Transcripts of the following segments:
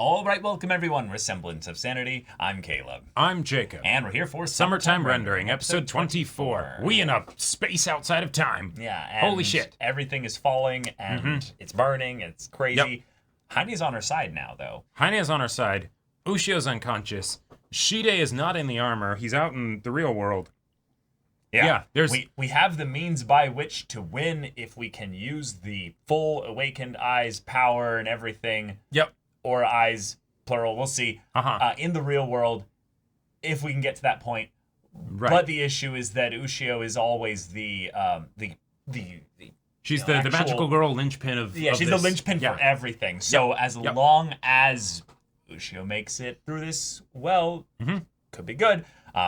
All right, welcome everyone. We're Semblance of Sanity. I'm Caleb. I'm Jacob. And we're here for Summertime Rendering, episode 24. We in a space outside of time. Yeah. And holy shit. Everything is falling and it's burning. It's crazy. Yep. Heine's on our side now, though. Heine is on our side. Ushio's unconscious. Shide is not in the armor. He's out in the real world. Yeah, there's... we have the means by which to win if we can use the full awakened eyes power and everything. Yep. Or eyes, plural, we'll see. In the real world, if we can get to that point. Right. But the issue is that Ushio is always she's the magical girl linchpin of she's this. the linchpin for everything. So as long as Ushio makes it through this, could be good.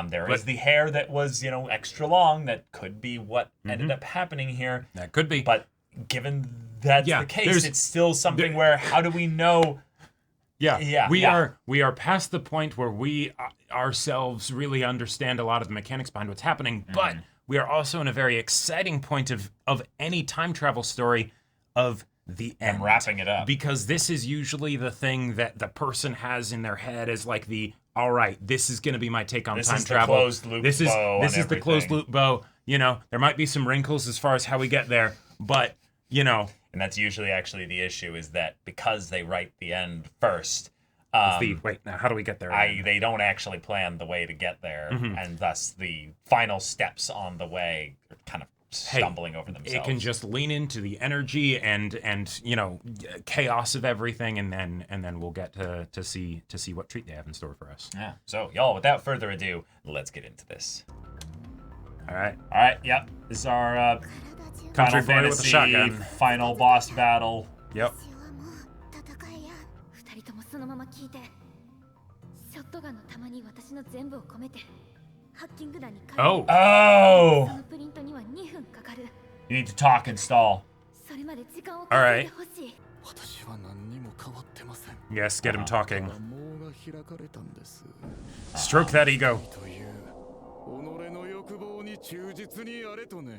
There is the hair that was, extra long. That could be what ended up happening here. That could be. But given that's the case, it's still something where how do we know? We are past the point where we ourselves really understand a lot of the mechanics behind what's happening, but we are also in a very exciting point of any time travel story of the end. And wrapping it up. Because this is usually the thing that the person has in their head as like all right, this is going to be my take on time travel. This is the closed loop bow. There might be some wrinkles as far as how we get there, but And that's usually actually the issue, is that because they write the end first. Wait, now how do we get there? They don't actually plan the way to get there, and thus the final steps on the way are kind of stumbling over themselves. It can just lean into the energy and chaos of everything, and then we'll get to see what treat they have in store for us. Yeah. So y'all, without further ado, let's get into this. All right. Yep. This is our Country Final boy with a Fantasy shotgun. final boss battle. Yep. Oh! You need to talk and stall. All right. Yes, get him talking. Stroke that ego.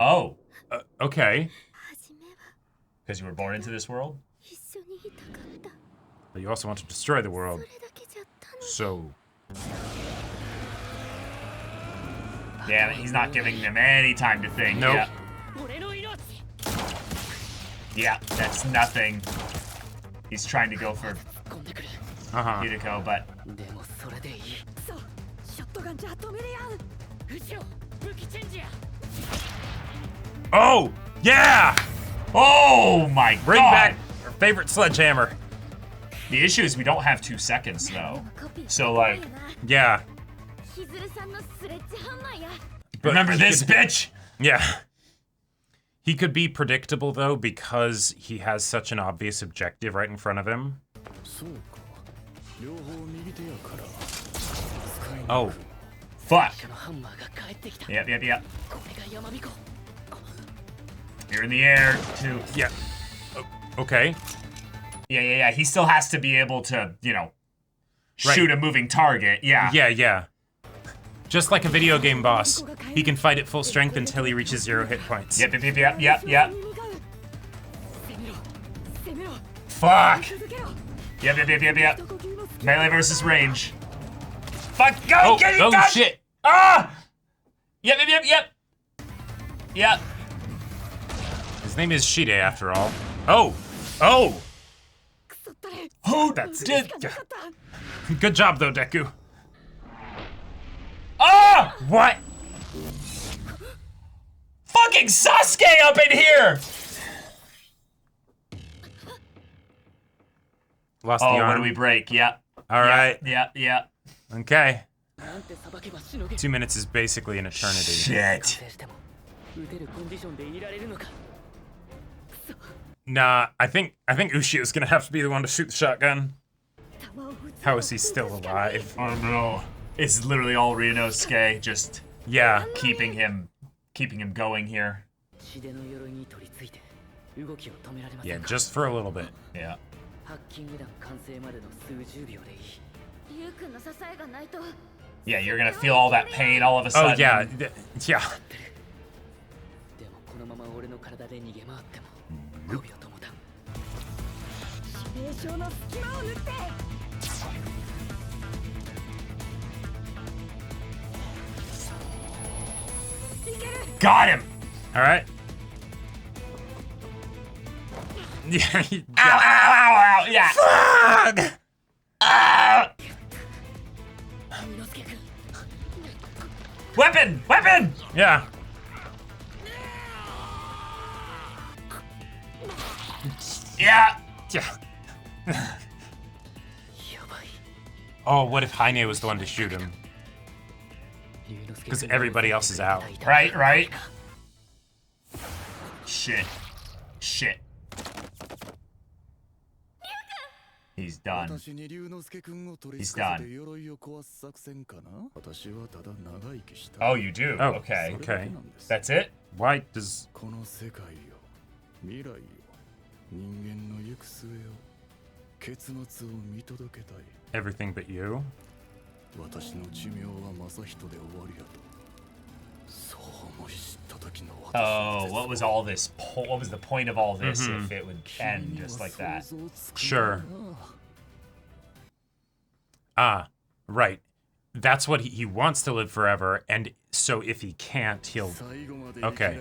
Oh. Okay. Because you were born into this world? But you also want to destroy the world. So... Yeah, he's not giving them any time to think. Nope. Yeah, that's nothing. He's trying to go for Hideko, but... Oh! Yeah! Oh my god! Bring back our favorite sledgehammer. The issue is we don't have 2 seconds, though. So, like... Yeah. But remember this, bitch? Yeah. He could be predictable, though, because he has such an obvious objective right in front of him. Oh. Fuck. Yep. You're in the air, too. Yeah. Okay. Yeah. He still has to be able to, shoot a moving target. Yeah. Yeah. Just like a video game boss, he can fight at full strength until he reaches 0 hit points. Yep. Fuck. Yep. Melee versus range. Fuck, go, get it done! Oh, shit. Ah! Yep. His name is Shide, after all. Oh! Who That's did... Good job, though, Deku. Ah! What? Fucking Sasuke up in here! Lost the arm. What do we break? Yeah. All right. Yeah. Okay. 2 minutes is basically an eternity. Shit. Nah, I think Ushio's gonna have to be the one to shoot the shotgun. How is he still alive? I don't know. It's literally all Ryunosuke just keeping him going here. Yeah, just for a little bit. Yeah. Yeah, you're gonna feel all that pain all of a sudden. Oh yeah, yeah. Got him! Alright. Yeah. Ow, ow, ow, ow! Yeah. Fuck! Ah! Weapon! Weapon! Yeah. Yeah. Yeah. Oh, what if Heine was the one to shoot him? Because everybody else is out. Right, right. Shit. Shit. He's done. He's done. Oh, you do? Oh, okay. Okay. That's it? Why does... Everything but you? Oh, what was all this? What was the point of all this if it would end just like that? Sure. Ah, right. That's what he wants to live forever, and so if he can't, he'll... Okay.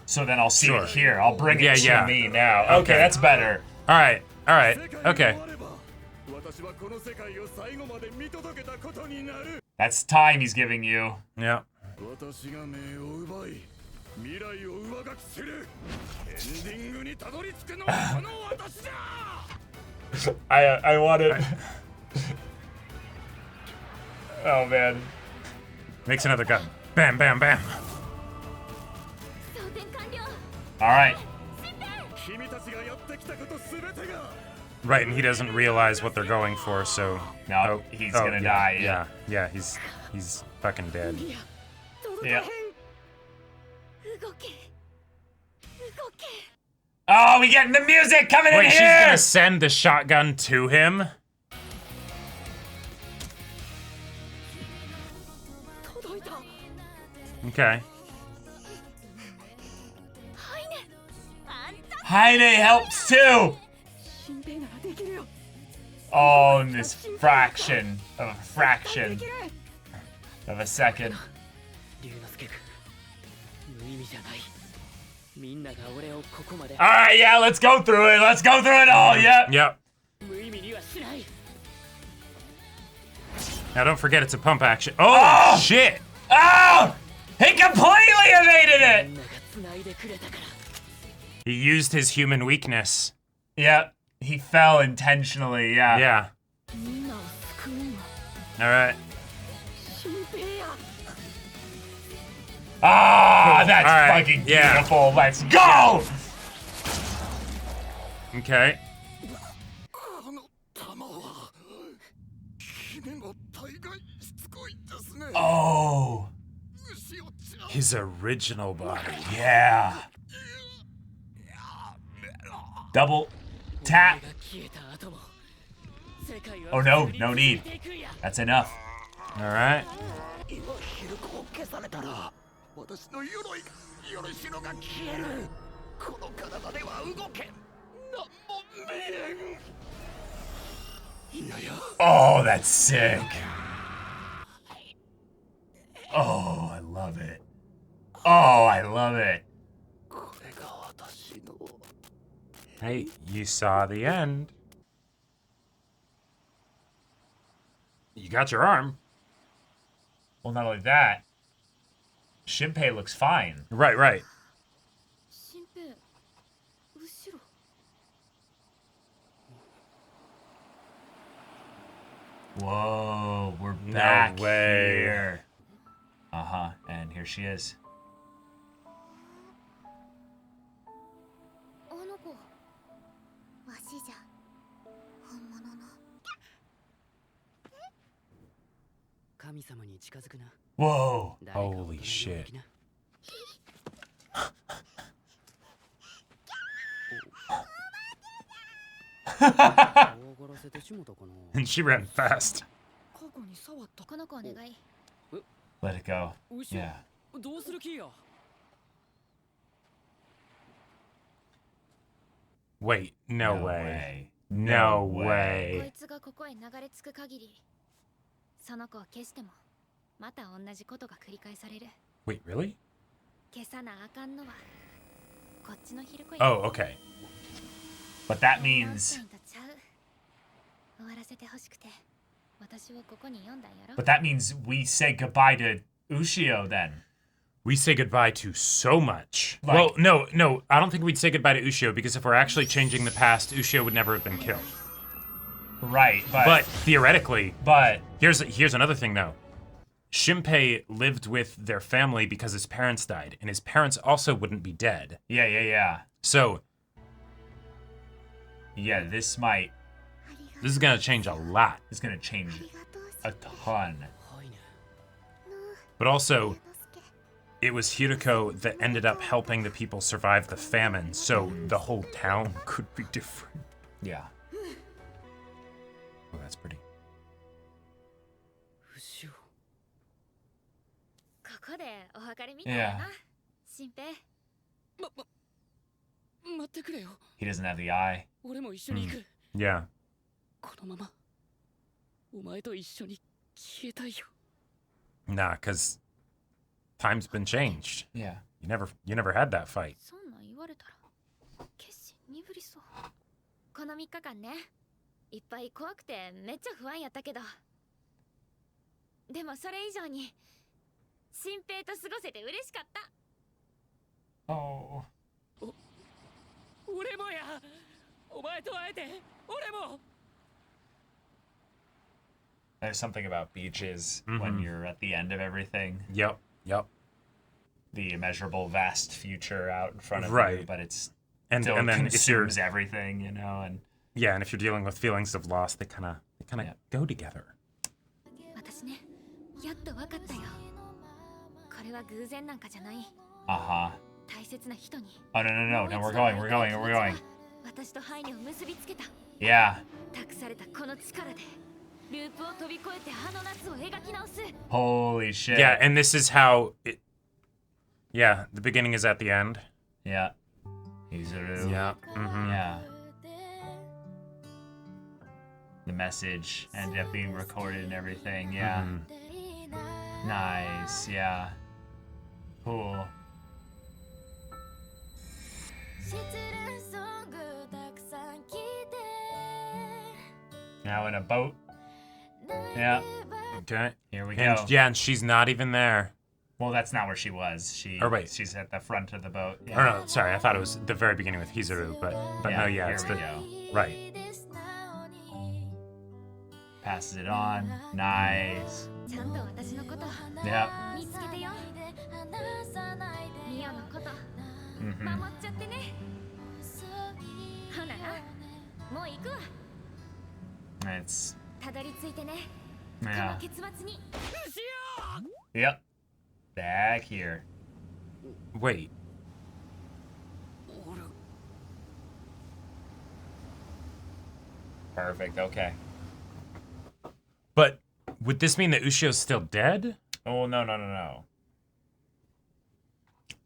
So then I'll see it here. I'll bring it to me now. Okay. Okay, that's better. Alright, alright, okay. That's time he's giving you. Yeah. I want it. Oh man. Makes another gun. Bam, bam, bam. Alright. Right, and he doesn't realize what they're going for, so... No, he's gonna die. Yeah, yeah, he's fucking dead. Yeah. Oh, we getting the music coming in here! Wait, she's gonna send the shotgun to him? Okay. Heine helps too! Oh, in this fraction of a second. Alright, yeah, let's go through it. Let's go through it all, yep. Yep. Now don't forget it's a pump action. Oh, shit! Oh! He completely evaded it! He used his human weakness. Yep, he fell intentionally, yeah. Yeah. Alright. Ah, that's fucking beautiful. Yeah. Let's go! Okay. Oh. His original body. Yeah. Double tap. Oh no, no need. That's enough. Alright. Oh, that's sick. Oh, I love it. Oh, I love it. Hey, you saw the end. You got your arm. Well, not only that, Shinpei looks fine. Right, right. Whoa, we're back No way. here. Uh-huh, and here she is. Whoa. Holy shit. And she ran fast. Let it go. Yeah. Wait, no way. No way. Wait, really? Oh, okay. But that means... But that means we say goodbye to Ushio then. We say goodbye to so much. Well, no, I don't think we'd say goodbye to Ushio, because if we're actually changing the past, Ushio would never have been killed. Right, but theoretically... But... Here's another thing, though. Shinpei lived with their family because his parents died, and his parents also wouldn't be dead. Yeah. So... Yeah, this is gonna change a lot. It's gonna change a ton. But also, it was Hiriko that ended up helping the people survive the famine, so the whole town could be different. Yeah. Oh, that's pretty. Yeah. He doesn't have the eye. Yeah. Nah, because time's been changed. Yeah. You never had that fight. この3日間ね、いっぱい怖くてめっちゃ不安やったけど、でもそれ以上に新平と過ごせて嬉しかった。Oh. 俺もや。お前と会えて俺も。There's something about beaches when you're at the end of everything. Yep. The immeasurable vast future out in front of you, but it's and then consumes everything, you know, and yeah, and if you're dealing with feelings of loss, they kind of go together. 私ね、やっと分かったよ。これは偶然なんかじゃない。大切な人に。Oh no, we're going. 私とハイネを結びつけた。Yeah. 託されたこの力で。ループを飛び越えてあの夏を描き直す。 Holy shit. Yeah, and this is how it... Yeah, the beginning is at the end. Yeah. Hizuru. Yeah. Yeah. The message ended up being recorded and everything. Yeah. Nice. Yeah. Cool. Now in a boat. Yeah. Okay. Here we go. Yeah, and she's not even there. Well, that's not where she was. She's at the front of the boat. Yeah. Oh, no, sorry. I thought it was the very beginning with Hizuru, but no, yeah, it's the go. Right. Passes it on. Nice. Yeah. It's... Yeah. Yep. Back here. Wait. Perfect, okay. But would this mean that Ushio's still dead? Oh, no.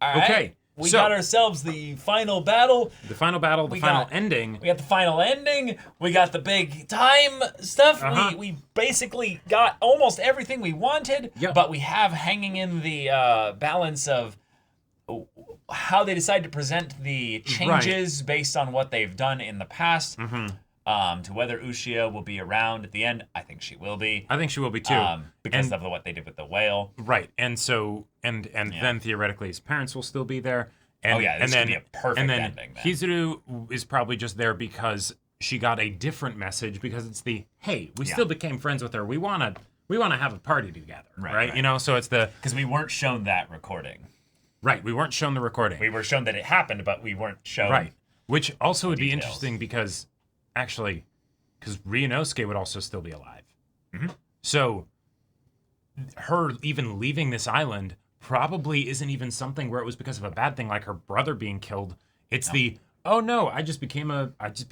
Okay. We got ourselves the final battle. The final battle, the final ending. We got the final ending. We got the big time stuff. We basically got almost everything we wanted. Yep. But we have hanging in the balance of how they decide to present the changes based on what they've done in the past. To whether Ushio will be around at the end. I think she will be. I think she will be too. Because of what they did with the whale. Right. And so then theoretically his parents will still be there. And, this could be a perfect ending. Then. Hizuru is probably just there because she got a different message, because it's the, hey, we still became friends with her. We wanna have a party together. Right? You know, so it's the... Because we weren't shown that recording. Right. We weren't shown the recording. We were shown that it happened, but we weren't shown... Right. Which also would be interesting because... Actually, because Ryunosuke would also still be alive. So, her even leaving this island probably isn't even something where it was because of a bad thing, like her brother being killed. It's oh no, I just became an author,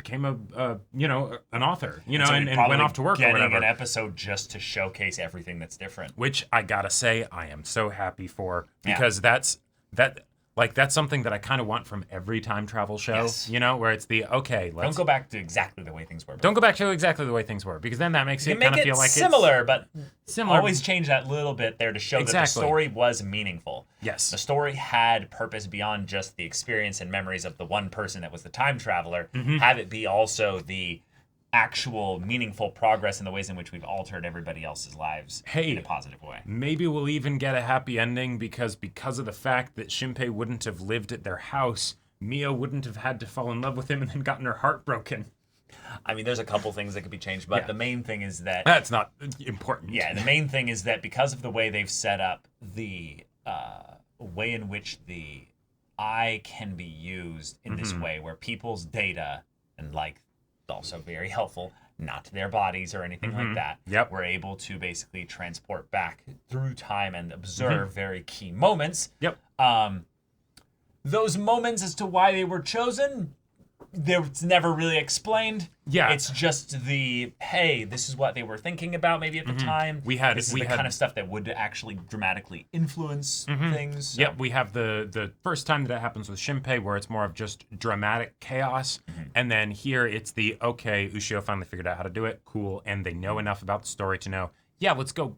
and went off to work or whatever. Getting an episode just to showcase everything that's different. Which I gotta say, I am so happy for, because Like, that's something that I kind of want from every time travel show, Yes. you know, where it's okay, let's... Don't go back to exactly the way things were. Don't go back to exactly the way things were, because then that makes it kind of feel like similar, but similar. Always change that little bit there to show that the story was meaningful. Yes. The story had purpose beyond just the experience and memories of the one person that was the time traveler. Have it be also the actual meaningful progress in the ways in which we've altered everybody else's lives in a positive way. Maybe we'll even get a happy ending because of the fact that Shinpei wouldn't have lived at their house, Mio wouldn't have had to fall in love with him and then gotten her heart broken. I mean, there's a couple things that could be changed, but the main thing is that... That's not important. Yeah, the main thing is that because of the way they've set up the way in which the eye can be used in this way, where people's data and also very helpful, not their bodies or anything like that. Yep. We're able to basically transport back through time and observe very key moments. Yep. Those moments as to why they were chosen, it's never really explained. Yeah. It's just hey, this is what they were thinking about maybe at the time. This is the kind of stuff that would actually dramatically influence things. So. Yep, we have the first time that it happens with Shinpei where it's more of just dramatic chaos. And then here it's okay, Ushio finally figured out how to do it. Cool. And they know enough about the story to know, yeah, let's go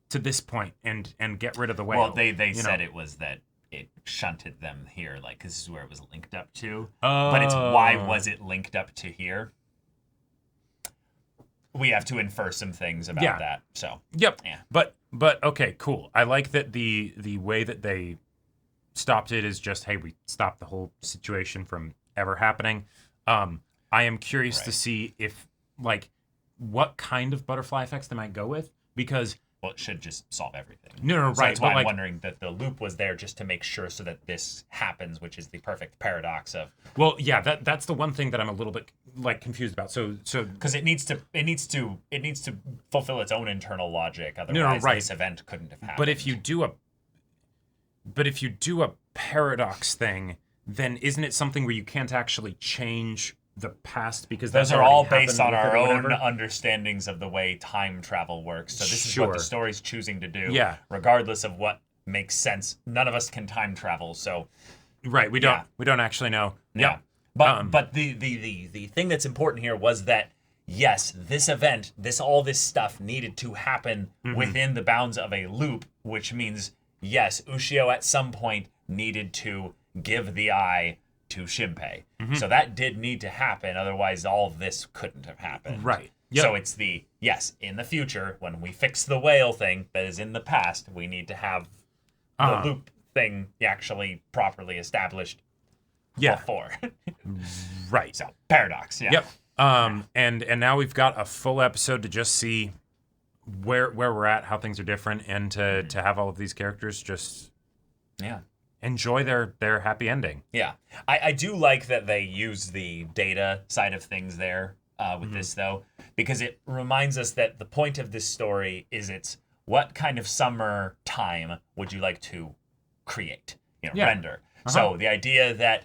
to this point and get rid of the whale. Well, they said it was that it shunted them here, because this is where it was linked up to. But it's why was it linked up to here? We have to infer some things about that. So yep. Yeah. But okay, cool. I like that the way that they stopped it is just, hey, we stopped the whole situation from ever happening. I am curious to see if what kind of butterfly effects they might go with, because it should just solve everything. No, so right. That's why I'm wondering that the loop was there just to make sure so that this happens, which is the perfect paradox of. Well, yeah, that's the one thing that I'm a little bit confused about. So because it needs to fulfill its own internal logic. Otherwise, this event couldn't have happened. But if you do a paradox thing, then isn't it something where you can't actually change the past, because those are all based on our own understandings of the way time travel works. So this is what the story's choosing to do. Yeah. Regardless of what makes sense. None of us can time travel, so right, we don't actually know. Yeah. But the thing that's important here was that yes, this event, all this stuff needed to happen within the bounds of a loop, which means yes, Ushio at some point needed to give the eye to Shinpei. So that did need to happen, otherwise all of this couldn't have happened. Right. Yep. So it's in the future, when we fix the whale thing that is in the past, we need to have the loop thing actually properly established before. Right. So, paradox, yeah. Yep. And now we've got a full episode to just see where we're at, how things are different, and to have all of these characters just enjoy their happy ending. Yeah. I do like that they use the data side of things there with this, though, because it reminds us that the point of this story is it's what kind of summer time would you like to create, render. So the idea that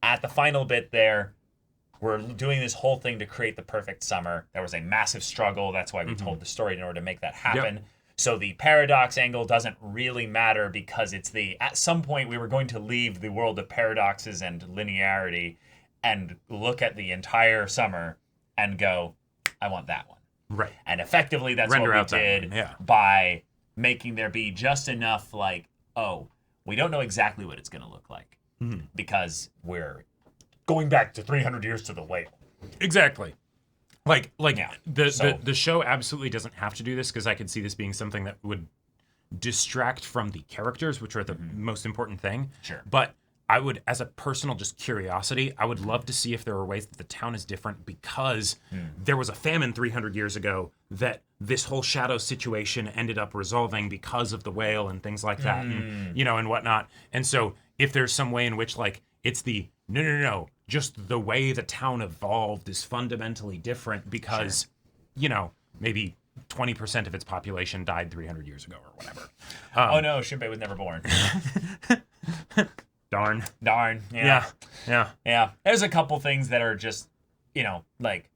at the final bit there, we're doing this whole thing to create the perfect summer. There was a massive struggle. That's why we told the story in order to make that happen. Yep. So the paradox angle doesn't really matter because it's at some point we were going to leave the world of paradoxes and linearity and look at the entire summer and go, I want that one. Right. And effectively that's Render what we did by making there be just enough we don't know exactly what it's going to look like because we're going back to 300 years to the whale. Exactly. The show absolutely doesn't have to do this, because I could see this being something that would distract from the characters, which are the most important thing. Sure. But I would, as a personal just curiosity, I would love to see if there are ways that the town is different, because there was a famine 300 years ago that this whole shadow situation ended up resolving because of the whale and things like that, and whatnot. And so if there's some way in which it's no, just the way the town evolved is fundamentally different because, maybe 20% of its population died 300 years ago or whatever. Oh no, Shinpei was never born. Darn. Yeah. Yeah. There's a couple things that are just,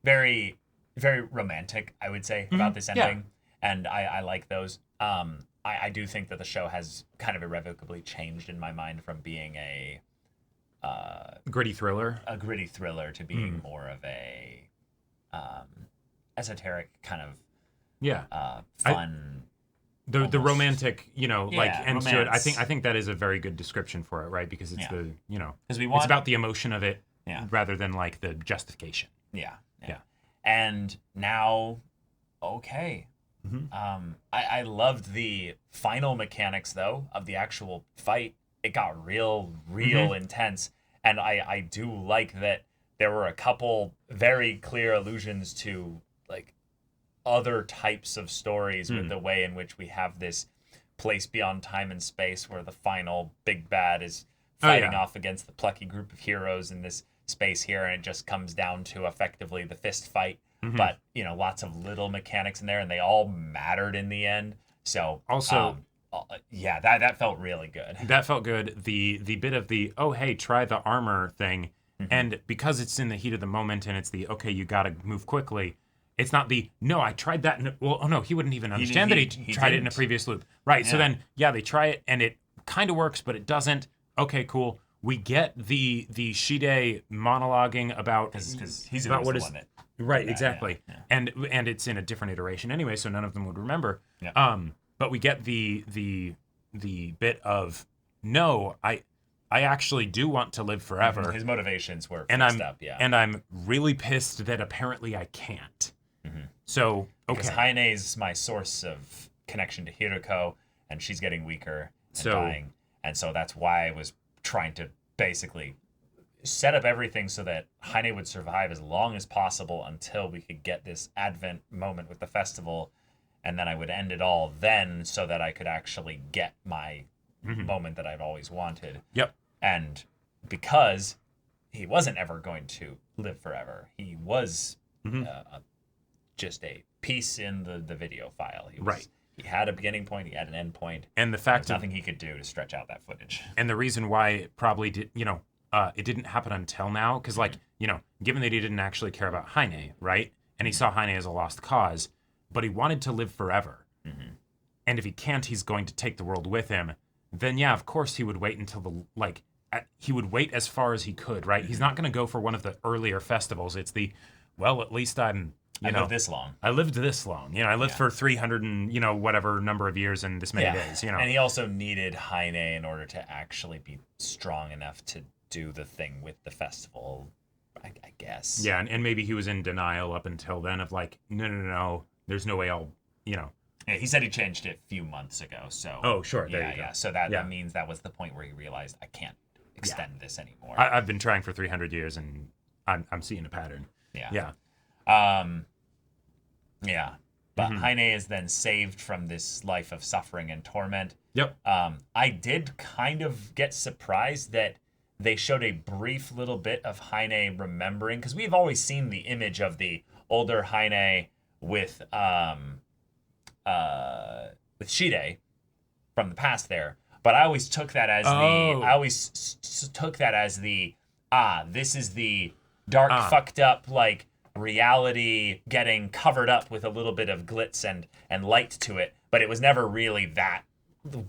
very, very romantic, I would say, about this ending. Yeah. And I like those. I do think that the show has kind of irrevocably changed in my mind from being a gritty thriller to being more of a esoteric kind of fun. The romantic, like ends to it. romance. I think that is a very good description for it, right? Because it's it's about the emotion of it rather than like the justification. Yeah. And now, okay. I loved the final mechanics though of the actual fight. It got real intense, and I do like that there were a couple very clear allusions to like other types of stories with the way in which we have this place beyond time and space where the final big bad is fighting off against the plucky group of heroes in this space here, and it just comes down to effectively the fist fight. But lots of little mechanics in there, and they all mattered in the end. So also that felt really good. That felt good. The bit of the try the armor thing, and because it's in the heat of the moment and it's the you gotta move quickly. It's not the no, I tried that. He wouldn't even understand that he tried it in a previous loop. Right. Yeah. So then, they try it and it kind of works, but it doesn't. Okay, cool. We get the Shide monologuing about because he's about what is one that right exactly, and it's in a different iteration anyway, so none of them would remember. Yeah. But we get the bit of no, I actually do want to live forever. His motivations were fixed up. Yeah. And I'm really pissed that apparently I can't. So, because Heine's my source of connection to Hiroko, and she's getting weaker and dying. And so that's why I was trying to basically set up everything so that Heine would survive as long as possible until we could get this Advent moment with the festival. And then I would end it all then so that I could actually get my moment that I've always wanted. Yep. And because he wasn't ever going to live forever, he was just a piece in the video file. He had a beginning point, he had an end point, and the fact nothing he could do to stretch out that footage. And the reason why it probably did, it didn't happen until now, because given that he didn't actually care about Heine, right, and he saw Heine as a lost cause, but he wanted to live forever, and if he can't, he's going to take the world with him. Then of course he would wait until he would wait as far as he could, right? He's not going to go for one of the earlier festivals. It's at least I lived this long. I lived this long. I lived for 300 and, whatever number of years and this many days, And he also needed Heine in order to actually be strong enough to do the thing with the festival, I guess. Yeah, and maybe he was in denial up until then of no, there's no way I'll, Yeah, he said he changed it a few months ago, so... Oh, sure, there you go. So that means that was the point where he realized, I can't extend this anymore. I've been trying for 300 years, and I'm seeing a pattern. Yeah. But Heine is then saved from this life of suffering and torment. Yep. I did kind of get surprised that they showed a brief little bit of Heine remembering, because we've always seen the image of the older Heine with Shide from the past there, but I always took that as this is the dark, fucked up, reality getting covered up with a little bit of glitz and light to it, but it was never really that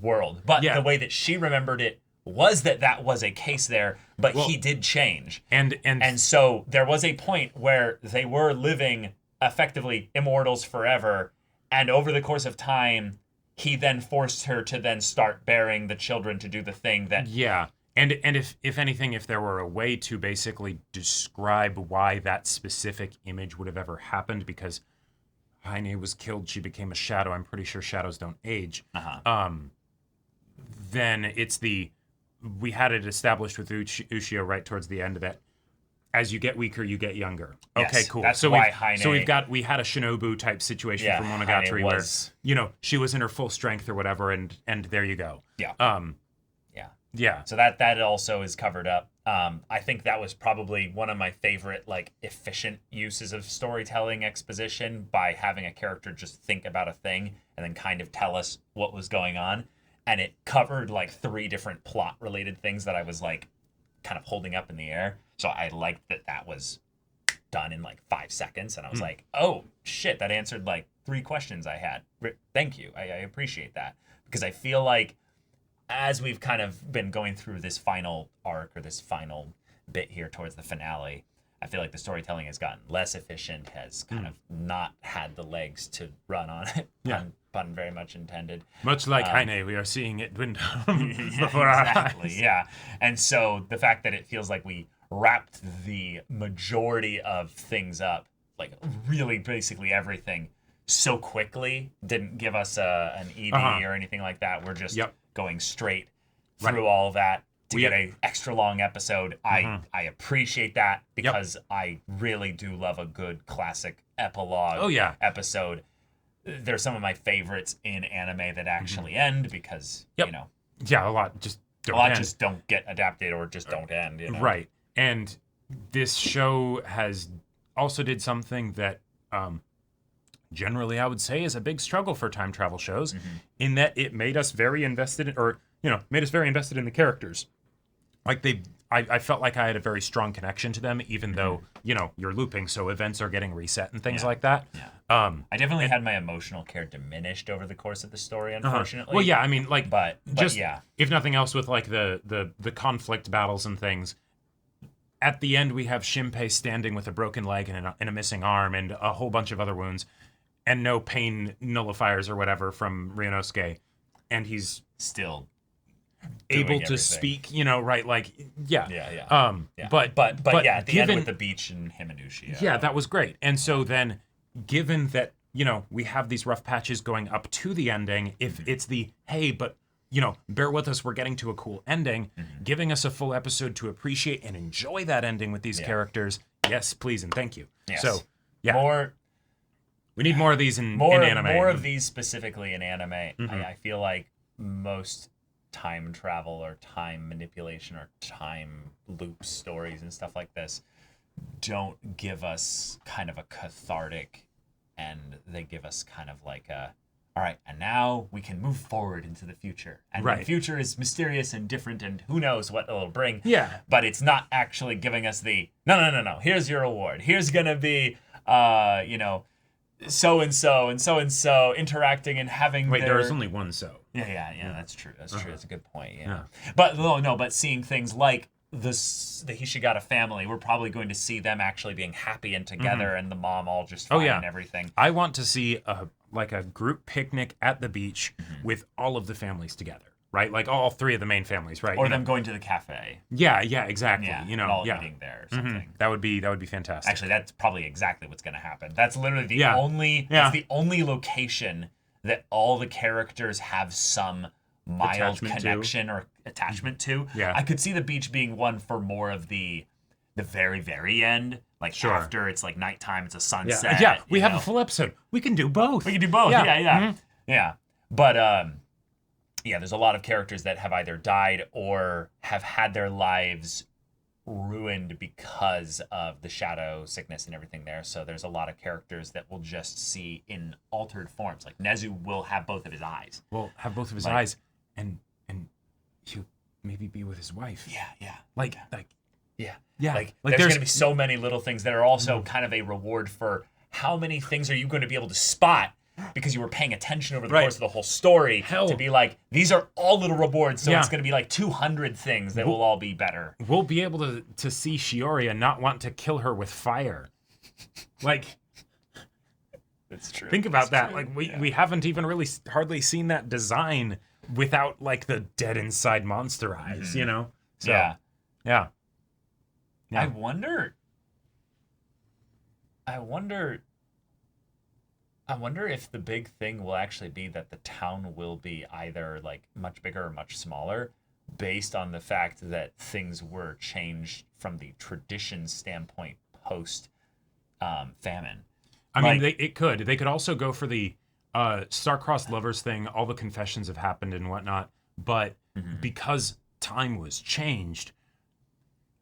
world. But the way that she remembered it was that was a case there, but he did change. And so there was a point where they were living effectively immortals forever, and over the course of time, he then forced her to then start bearing the children to do the thing that... Yeah. And if anything, if there were a way to basically describe why that specific image would have ever happened, because Heine was killed, she became a shadow. I'm pretty sure shadows don't age. Then it's we had it established with Ushio right towards the end of that. As you get weaker, you get younger. Yes, okay, cool. That's why Heine... So we had a Shinobu type situation from Monogatari where she was in her full strength or whatever, and there you go. Yeah. Yeah. So that also is covered up. I think that was probably one of my favorite efficient uses of storytelling exposition, by having a character just think about a thing and then kind of tell us what was going on. And it covered 3 different plot related things that I was kind of holding up in the air. So I liked that was done in like 5 seconds. And I was like, oh shit, that answered like 3 questions I had. Thank you. I appreciate that, because I feel like as we've kind of been going through this final arc, or this final bit here towards the finale, I feel like the storytelling has gotten less efficient, has kind of not had the legs to run on it. Yeah. Pun very much intended. Much like Heine, we are seeing it dwindle before our eyes. Yeah. And so the fact that it feels like we wrapped the majority of things up, like really basically everything, so quickly, didn't give us an ED or anything like that. We're just going straight through all that to get an extra long episode. I appreciate that, because I really do love a good classic epilogue episode. They're some of my favorites in anime that actually end, because you know, a lot just don't get adapted, or just don't end, you know? Right. And this show has also did something that generally I would say is a big struggle for time travel shows, in that it made us very invested in, or made us very invested in the characters. Like I felt like I had a very strong connection to them, even though, you're looping, so events are getting reset and things like that. Yeah. I definitely had my emotional care diminished over the course of the story, unfortunately. Well, yeah, I mean, like, but if nothing else, with like the conflict battles and things, at the end we have Shinpei standing with a broken leg and a missing arm and a whole bunch of other wounds, and no pain nullifiers or whatever from Ryunosuke, and he's still able to speak, right? Like, But yeah, at the end with the beach and him and Uchi. Yeah, that was great. And so then, given that, we have these rough patches going up to the ending, if it's the, hey, but, bear with us, we're getting to a cool ending, giving us a full episode to appreciate and enjoy that ending with these characters, yes, please, and thank you. Yes. So, we need more of these in anime. More of these specifically in anime. I feel like most time travel or time manipulation or time loop stories and stuff like this don't give us kind of a cathartic end. They give us kind of like a, all right, and now we can move forward into the future. And the future is mysterious and different, and who knows what it'll bring. Yeah. But it's not actually giving us the, no, here's your reward. Here's going to be, so-and-so and so-and-so interacting and having there's only one so. Yeah, that's true. That's true. That's a good point, yeah. But but seeing things like the Hishigata family, we're probably going to see them actually being happy and together, and the mom all just fine and everything. I want to see a group picnic at the beach with all of the families together. Right, like all 3 of the main families, right? Or them going to the cafe. Yeah, exactly. Yeah, all eating there or something. That would be fantastic. Actually, that's probably exactly what's going to happen. That's literally the only. That's the only location that all the characters have some mild connection or attachment to. Yeah, I could see the beach being one for more of the very, very end. Like after it's like nighttime, it's a sunset. Yeah, we have a full episode. We can do both. Yeah. But there's a lot of characters that have either died or have had their lives ruined because of the shadow sickness and everything there. So there's a lot of characters that we'll just see in altered forms. Like Nezu will have both of his eyes. Well, have both of his eyes, and he'll maybe be with his wife. Yeah. Like there's going to be so many little things that are also kind of a reward for how many things are you going to be able to spot, because you were paying attention over the course of the whole story to be like, these are all little rewards, so it's going to be like 200 things that will all be better. We'll be able to see Shiori and not want to kill her with fire. Like, it's true. Think about that. Like, we haven't even really hardly seen that design without like the dead inside monster eyes, So, yeah. I wonder if the big thing will actually be that the town will be either like much bigger or much smaller, based on the fact that things were changed from the tradition standpoint post famine. I mean, they could. They could also go for the star-crossed lovers thing. All the confessions have happened and whatnot, but because time was changed,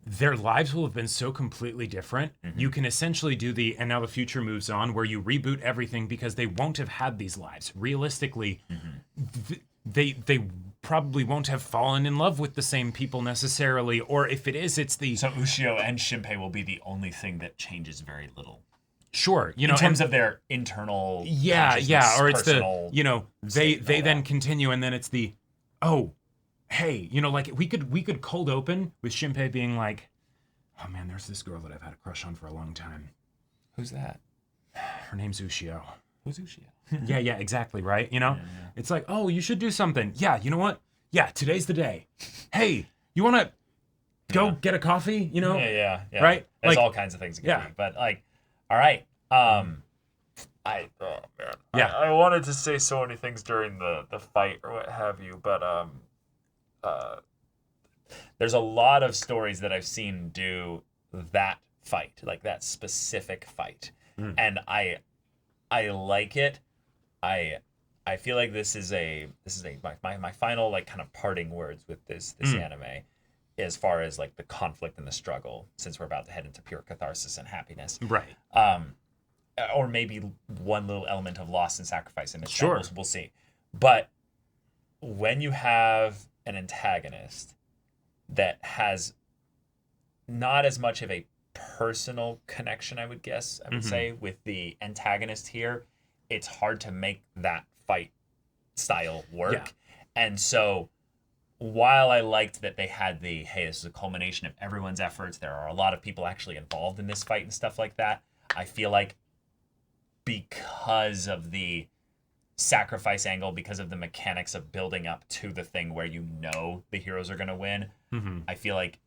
their lives will have been so completely different. You can essentially do and now the future moves on, where you reboot everything because they won't have had these lives. Realistically, they probably won't have fallen in love with the same people necessarily, or if it is, it's the... So Ushio and Shinpei will be the only thing that changes very little. Sure, in terms of their internal, or it's the, they then continue, and then it's the, oh, hey, like we could cold open with Shinpei being like, oh man, there's this girl that I've had a crush on for a long time. Who's that? Her name's Ushio. Who's Ushio? yeah, exactly, right? It's like, oh, you should do something. Yeah, you know what? Yeah, today's the day. Hey, you want to go get a coffee? Yeah. Right? There's all kinds of things it can be, but like, all right. I wanted to say so many things during the fight or what have you, but there's a lot of stories that I've seen do that fight, like that specific fight, and I like it. I feel like this is my final like kind of parting words with this anime, as far as like the conflict and the struggle, since we're about to head into pure catharsis and happiness, right? Or maybe one little element of loss and sacrifice in it. Sure, we'll see. But when you have an antagonist that has not as much of a personal connection, I would say, with the antagonist here, it's hard to make that fight style work. Yeah. And so while I liked that they had hey, this is a culmination of everyone's efforts, there are a lot of people actually involved in this fight and stuff like that, I feel like because of the sacrifice angle, because of the mechanics of building up to the thing where the heroes are going to win, I feel like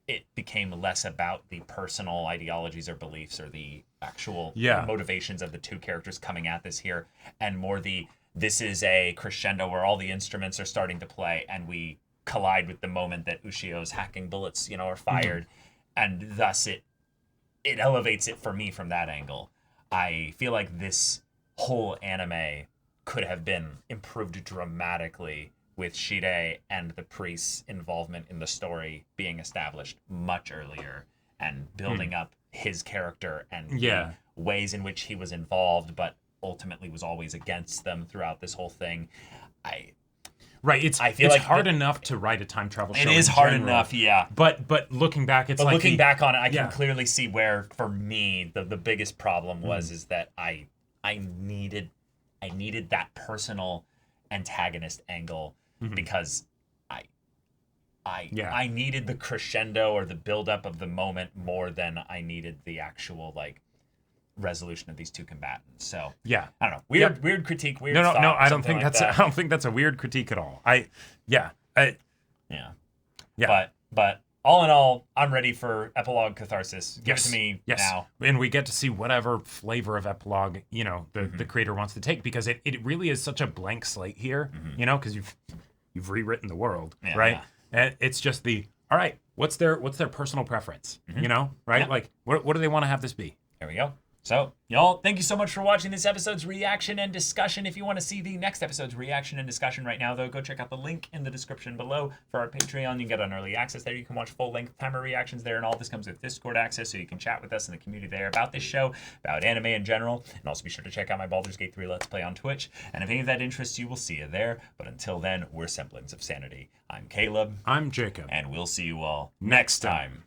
it became less about the personal ideologies or beliefs or the actual motivations of the two characters coming at this here, and more this is a crescendo where all the instruments are starting to play and we collide with the moment that Ushio's hacking bullets, are fired, and thus it elevates it for me from that angle. I feel like this whole anime could have been improved dramatically with Shide and the priest's involvement in the story being established much earlier and building up his character and the ways in which he was involved, but ultimately was always against them throughout this whole thing. It's hard enough to write a time travel show. It is hard enough, yeah. But looking back, it's looking back on it, I can clearly see where, for me, the biggest problem was is that I needed that personal antagonist angle because I needed the crescendo or the buildup of the moment more than I needed the actual resolution of these two combatants. So I don't know. Weird critique. Weird. No. Thought, I don't think that's. I don't think that's a weird critique at all. But all in all, I'm ready for epilogue catharsis. Give it to me now. And we get to see whatever flavor of epilogue the creator wants to take, because it really is such a blank slate here. Because you've rewritten the world, right? Yeah. And it's just all right. What's their personal preference? Right? Yeah. Like what do they want to have this be? There we go. So, y'all, thank you so much for watching this episode's reaction and discussion. If you want to see the next episode's reaction and discussion right now, though, go check out the link in the description below for our Patreon. You can get on early access there. You can watch full-length timer reactions there, and all this comes with Discord access, so you can chat with us in the community there about this show, about anime in general, and also be sure to check out my Baldur's Gate 3 Let's Play on Twitch. And if any of that interests you, we'll see you there. But until then, we're Semblance of Sanity. I'm Caleb. I'm Jacob. And we'll see you all next time.